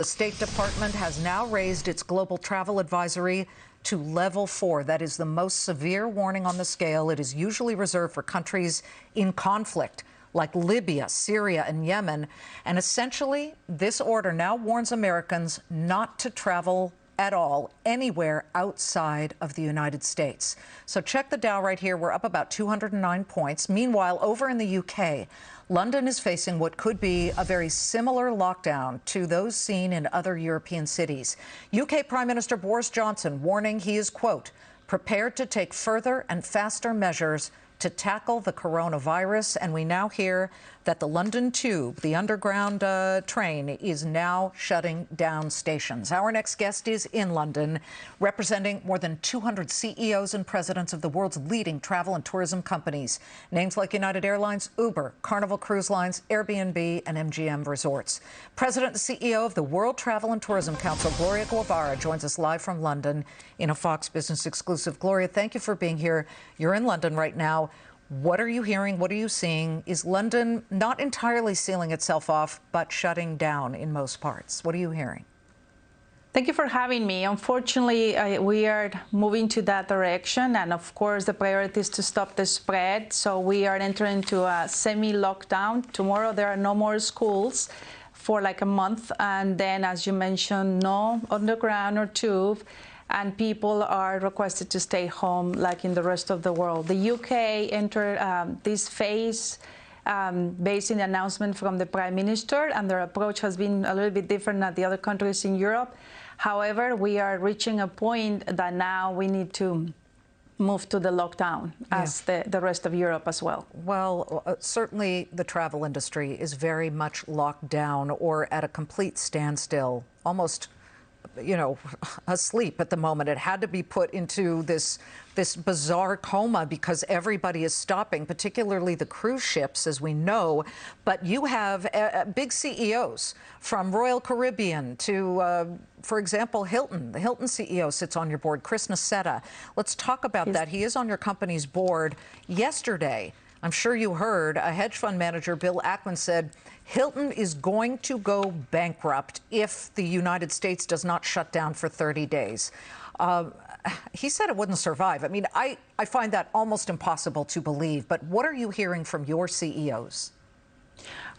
The State Department has now raised its global travel advisory to level 4. That is the most severe warning on the scale. It is usually reserved for countries in conflict like Libya, Syria, and Yemen. And essentially, this order now warns Americans not to travel at all anywhere outside of the United States. So check the Dow right here. We're up about 209 points. Meanwhile, over in the UK, London is facing what could be a very similar lockdown to those seen in other European cities. UK Prime Minister Boris Johnson warning he is, quote, prepared to take further and faster measures to tackle the coronavirus. And we now hear that the London Tube, the underground train, is now shutting down stations. Our next guest is in London, representing more than 200 CEOs and presidents of the world's leading travel and tourism companies. Names like United Airlines, Uber, Carnival Cruise Lines, Airbnb, and MGM Resorts. President and CEO of the World Travel and Tourism Council, Gloria Guevara, joins us live from London in a Fox Business exclusive. Gloria, thank you for being here. You're in London right now. What are you hearing? What are you seeing? Is London not entirely sealing itself off, but shutting down in most parts? What are you hearing? Thank you for having me. Unfortunately, we are moving to that direction. And of course, the priority is to stop the spread. So we are entering into a semi-lockdown. Tomorrow, there are no more schools for like a month. And then, as you mentioned, no underground or tube. And people are requested to stay home like in the rest of the world. The UK entered this phase based on the announcement from the Prime Minister, and their approach has been a little bit different than the other countries in Europe. However, we are reaching a point that now we need to move to the lockdown as the rest of Europe as well. Well, certainly the travel industry is very much locked down or at a complete standstill, almost asleep at the moment. It had to be put into this bizarre coma because everybody is stopping, particularly the cruise ships, as we know. But you have big CEOs from Royal Caribbean to, for example, Hilton. The Hilton CEO sits on your board, Chris Nassetta. Let's talk about that. He is on your company's board. Yesterday, I'm sure you heard, a hedge fund manager, Bill Ackman, said Hilton is going to go bankrupt if the United States does not shut down for 30 days. He said it wouldn't survive. I mean, I find that almost impossible to believe. But what are you hearing from your CEOs?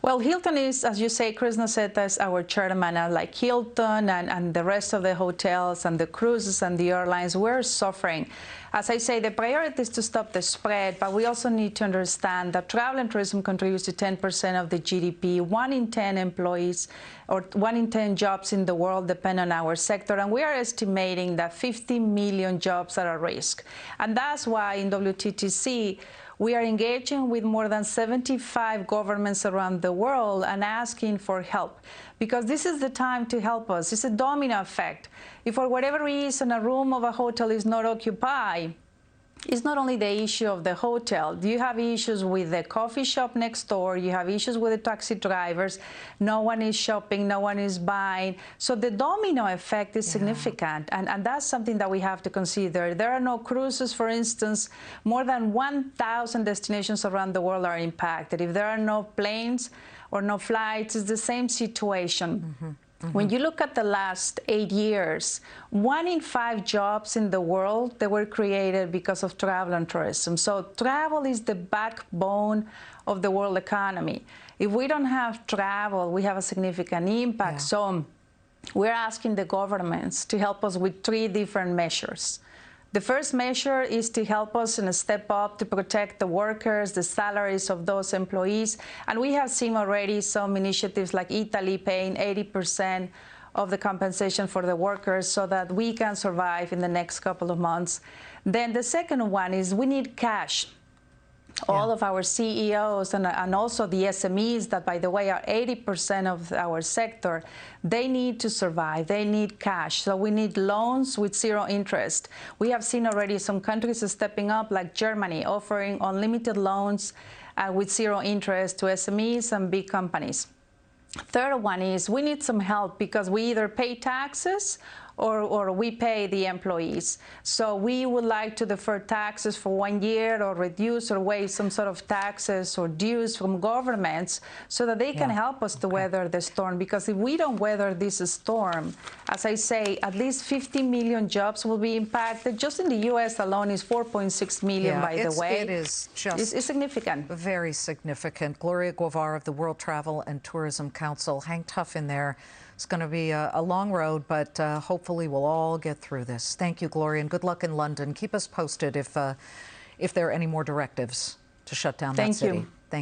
Well, Hilton is, as you say, Chris Nassetta is our chairman, and like Hilton and the rest of the hotels and the cruises and the airlines, we're suffering. As I say, the priority is to stop the spread, but we also need to understand that travel and tourism contributes to 10% of the GDP. 1 in 10 employees or 1 in 10 jobs in the world depend on our sector, and we are estimating that 50 million jobs are at risk. And that's why in WTTC, we are engaging with more than 75 governments around the world and asking for help, because this is the time to help us. It's a domino effect. If for whatever reason a room of a hotel is not occupied, it's not only the issue of the hotel. You have issues with the coffee shop next door. You have issues with the taxi drivers. No one is shopping. No one is buying. So the domino effect is significant. And that's something that we have to consider. There are no cruises, for instance. More than 1,000 destinations around the world are impacted. If there are no planes or no flights, it's the same situation. When you look at the last 8 years, 1 in 5 jobs in the world, they were created because of travel and tourism. So travel is the backbone of the world economy. If we don't have travel, we have a significant impact. So we're asking the governments to help us with 3 different measures. The first measure is to help us and step up to protect the workers, the salaries of those employees. And we have seen already some initiatives like Italy paying 80% of the compensation for the workers so that we can survive in the next couple of months. Then the second one is we need cash. All of our CEOs and also the SMEs that, by the way, are 80% of our sector, they need to survive. They need cash. So we need loans with 0 interest. We have seen already some countries stepping up, like Germany, offering unlimited loans with 0 interest to SMEs and big companies. Third one is we need some help because we either pay taxes or we pay the employees. So we would like to defer taxes for 1 year or reduce or waive some sort of taxes or dues from governments so that they can help us to weather the storm. Because if we don't weather this storm, as I say, at least 50 million jobs will be impacted. Just in the U.S. alone is 4.6 million, by the way. It is just it's significant. Very significant. Gloria Guevara of the World Travel and Tourism Council. Hang tough in there. It's going to be a long road, but hopefully we'll all get through this. Thank you, Gloria, and good luck in London. Keep us posted if there are any more directives to shut down that city. Thank you.